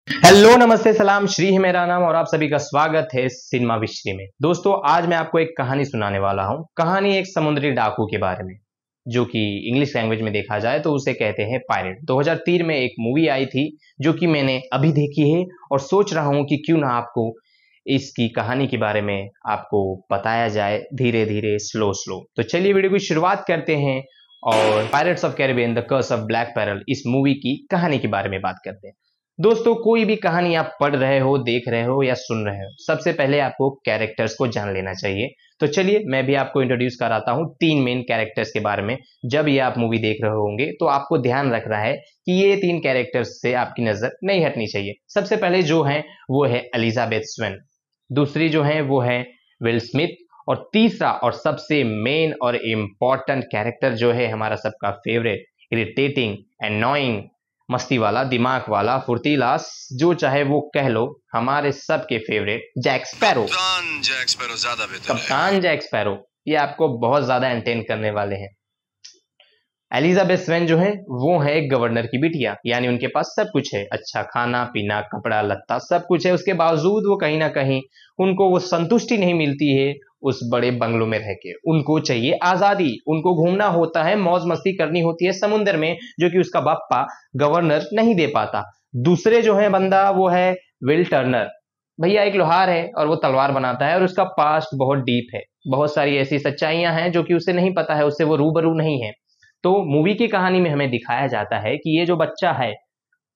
Hello नमस्ते सलाम श्री है मेरा नाम और आप सभी का स्वागत है सिनेमा विश्री में। दोस्तों आज मैं आपको एक कहानी सुनाने वाला हूं। कहानी एक समुद्री डाकू के बारे में, जो कि इंग्लिश लैंग्वेज में देखा जाए तो उसे कहते हैं पायरेट। 2003 में एक मूवी आई थी जो कि मैंने अभी देखी है और सोच रहा हूं कि क्यों ना आपको इसकी कहानी के बारे में आपको बताया जाए धीरे धीरे स्लो स्लो। तो चलिए वीडियो की शुरुआत करते हैं और pirates of Caribbean the curse of black pearl इस मूवी की कहानी के बारे में बात करते हैं। दोस्तों कोई भी कहानी आप पढ़ रहे हो, देख रहे हो या सुन रहे हो, सबसे पहले आपको कैरेक्टर्स को जान लेना चाहिए। तो चलिए मैं भी आपको इंट्रोड्यूस कराता हूँ 3 मेन कैरेक्टर्स के बारे में। जब ये आप मूवी देख रहे होंगे तो आपको ध्यान रखना है कि ये 3 कैरेक्टर्स से आपकी नजर नहीं हटनी चाहिए। सबसे पहले जो है वो है एलिजाबेथ स्वेन, दूसरी जो है वो है विल स्मिथ, और तीसरा और सबसे मेन और इम्पॉर्टेंट कैरेक्टर जो है हमारा सबका फेवरेट, इरिटेटिंग, एनोइंग, मस्ती वाला, दिमाग वाला, फुर्तीला, जो चाहे वो कह लो, हमारे सबके फेवरेट जैक स्पैरो। कप्तान जैक स्पैरो ज्यादा बेहतर है। कप्तान जैक स्पैरो ये आपको बहुत ज्यादा एंटरटेन करने वाले हैं। एलिजाबेथ स्वेन जो है वो है एक गवर्नर की बिटिया, यानी उनके पास सब कुछ है, अच्छा खाना पीना कपड़ा लत्ता सब कुछ है। उसके बावजूद वो कहीं ना कहीं उनको वो संतुष्टि नहीं मिलती है उस बड़े बंगलों में रह के। उनको चाहिए आजादी, उनको घूमना होता है, मौज मस्ती करनी होती है समुद्र में, जो कि उसका बापा गवर्नर नहीं दे पाता। दूसरे जो है बंदा वो है विल टर्नर। भैया एक लोहार है और वो तलवार बनाता है और उसका पास्ट बहुत डीप है, बहुत सारी ऐसी सच्चाइयां हैं जो कि उसे नहीं पता है, उससे वो रूबरू नहीं है। तो मूवी की कहानी में हमें दिखाया जाता है कि ये जो बच्चा है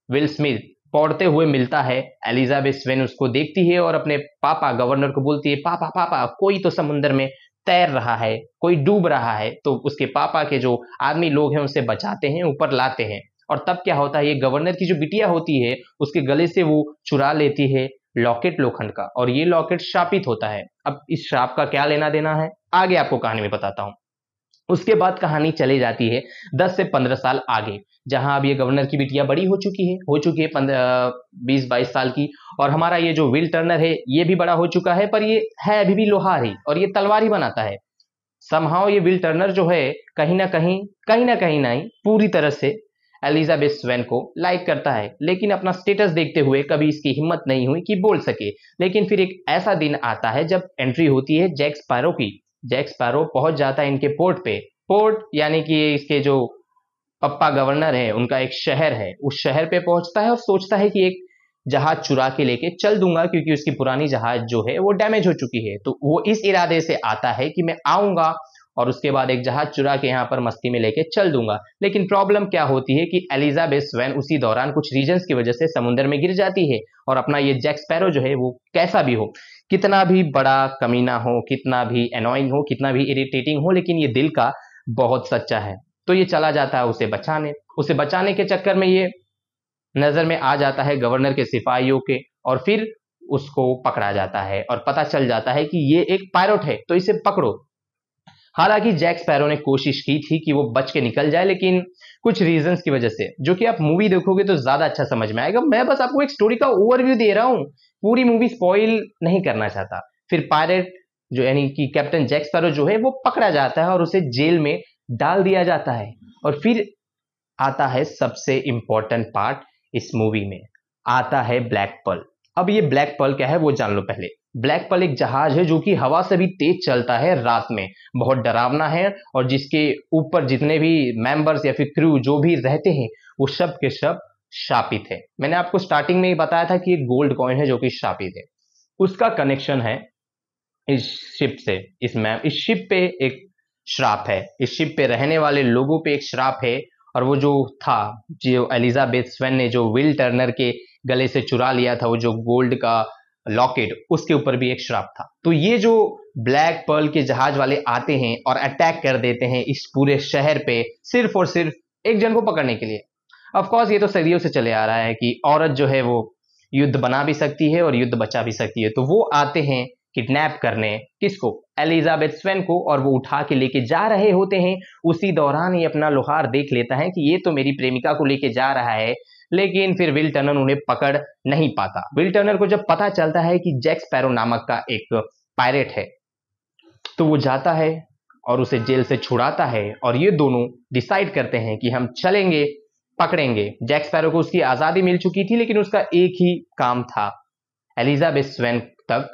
विल स्मिथ पौड़ते हुए मिलता है, एलिजाबेथ स्वेन उसको देखती है और अपने पापा गवर्नर को बोलती है, पापा पापा कोई तो समुद्र में तैर रहा है, कोई डूब रहा है। तो उसके पापा के जो आर्मी लोग हैं उसे बचाते हैं, ऊपर लाते हैं। और तब क्या होता है, ये गवर्नर की जो बिटिया होती है उसके गले से वो चुरा लेती है लॉकेट लोखंड का, और ये लॉकेट शापित होता है। अब इस श्राप का क्या लेना देना है आगे आपको कहानी में बताता हूं। उसके बाद कहानी चली जाती है 10 से 15 साल आगे, जहां अब ये गवर्नर की बिटिया बड़ी हो चुकी है 20-22 साल की। और हमारा ये जो विल टर्नर है ये भी बड़ा हो चुका है, पर ये है अभी भी लोहार ही और ये तलवार ही बनाता है। समहाउ ये विल टर्नर जो है कहीं ना कहीं पूरी तरह से एलिजाबेथ स्वेन को लाइक करता है, लेकिन अपना स्टेटस देखते हुए कभी इसकी हिम्मत नहीं हुई कि बोल सके। लेकिन फिर एक ऐसा दिन आता है जब एंट्री होती है जैक स्पैरो की। जैक स्पैरो पहुंच जाता है इनके पोर्ट पे। पोर्ट यानी कि इसके जो पप्पा गवर्नर है उनका एक शहर है, उस शहर पे पहुंचता है और सोचता है कि एक जहाज चुरा के लेके चल दूंगा, क्योंकि उसकी पुरानी जहाज जो है वो डैमेज हो चुकी है। तो वो इस इरादे से आता है कि मैं आऊंगा और उसके बाद एक जहाज चुरा के यहाँ पर मस्ती में लेके चल दूंगा। लेकिन प्रॉब्लम क्या होती है कि एलिजाबेथ स्वेन उसी दौरान कुछ रीजंस की वजह से समुद्र में गिर जाती है। और अपना ये जैक स्पैरो जो है वो कैसा भी हो, कितना भी बड़ा कमीना हो, कितना भी एनोइंग हो, कितना भी इरिटेटिंग हो, लेकिन ये दिल का बहुत सच्चा है। तो ये चला जाता है उसे बचाने के चक्कर में ये नजर में आ जाता है गवर्नर के सिपाहियों के, और फिर उसको पकड़ा जाता है और पता चल जाता है कि ये एक पायलट है तो इसे पकड़ो। हालांकि जैक स्पैरो ने कोशिश की थी कि वो बच के निकल जाए, लेकिन कुछ रीजंस की वजह से, जो कि आप मूवी देखोगे तो ज्यादा अच्छा समझ में आएगा। मैं बस आपको एक स्टोरी का ओवरव्यू दे रहा हूँ, पूरी मूवी स्पॉइल नहीं करना चाहता। फिर पायरेट जो यानी कि कैप्टन जैक स्पैरो जो है वो पकड़ा जाता है और उसे जेल में डाल दिया जाता है। और फिर आता है सबसे इंपॉर्टेंट पार्ट इस मूवी में, आता है ब्लैक पर्ल। अब ये ब्लैक पर्ल क्या है वो जान लो पहले। ब्लैक पर्ल एक जहाज है जो कि हवा से भी तेज चलता है रात में, बहुत डरावना है, और जिसके ऊपर जितने भी मेंबर्स या फिर क्रू जो भी रहते हैं वो सब के सब शापित है। मैंने आपको स्टार्टिंग में ही बताया था कि एक गोल्ड कॉइन है जो कि शापित है। उसका कनेक्शन है इस शिप से। इस शिप पे एक श्राप है, इस शिप पे रहने वाले लोगों पे एक श्राप है। और वो जो था, जो एलिजाबेथ स्वेन ने जो विल टर्नर के गले से चुरा लिया था वो जो गोल्ड का लॉकेट, उसके ऊपर भी एक श्राप था। तो ये जो ब्लैक पर्ल के जहाज वाले आते हैं और अटैक कर देते हैं इस पूरे शहर पे, सिर्फ और सिर्फ एक जन को पकड़ने के लिए। ऑफ कोर्स ये तो सदियों से चले आ रहा है कि औरत जो है वो युद्ध बना भी सकती है और युद्ध बचा भी सकती है। तो वो आते हैं किडनैप करने किसको, एलिजाबेथ स्वेन को, और वो उठा के लेके जा रहे होते हैं। उसी दौरान ये अपना लोहार देख लेता है कि ये तो मेरी प्रेमिका को लेके जा रहा है। लेकिन फिर विल टर्नर उन्हें पकड़ नहीं पाता। विल टर्नर को जब पता चलता है कि जैक स्पैरो नामक का एक पायरेट है, तो वो जाता है और उसे जेल से छुड़ाता है, और ये दोनों डिसाइड करते हैं कि हम चलेंगे पकड़ेंगे। जैक स्पैरो को उसकी आजादी मिल चुकी थी, लेकिन उसका एक ही काम था, एलिजाबेथ स्वेन तक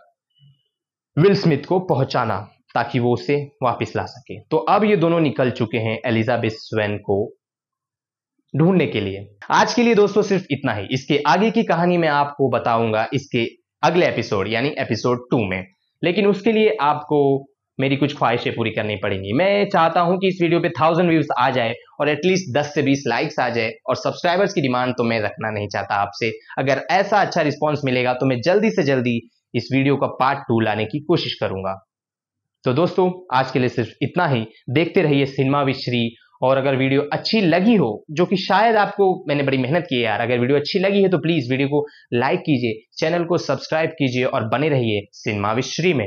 विल स्मिथ को पहुंचाना ताकि वो उसे वापस ला सके। तो अब ये दोनों निकल चुके हैं एलिजाबेथ स्वेन को ढूंढने के लिए। आज के लिए दोस्तों सिर्फ इतना ही। इसके आगे की कहानी मैं आपको बताऊंगा इसके अगले एपिसोड यानी एपिसोड 2 में, लेकिन उसके लिए आपको मेरी कुछ ख्वाहिशें पूरी करनी पड़ेंगी। मैं चाहता हूं कि इस वीडियो पे 1000 व्यूज आ जाए और एटलीस्ट 10 से 20 लाइक्स आ जाए, और सब्सक्राइबर्स की डिमांड तो मैं रखना नहीं चाहता आपसे। अगर ऐसा अच्छा रिस्पॉन्स मिलेगा तो मैं जल्दी से जल्दी इस वीडियो का पार्ट 2 लाने की कोशिश करूंगा। तो दोस्तों आज के लिए सिर्फ इतना ही। देखते रहिए सिनेमा विद श्री, और अगर वीडियो अच्छी लगी हो, जो कि शायद आपको, मैंने बड़ी मेहनत की है यार, अगर वीडियो अच्छी लगी है तो प्लीज वीडियो को लाइक कीजिए, चैनल को सब्सक्राइब कीजिए और बने रहिए सिनेमा विद श्री में।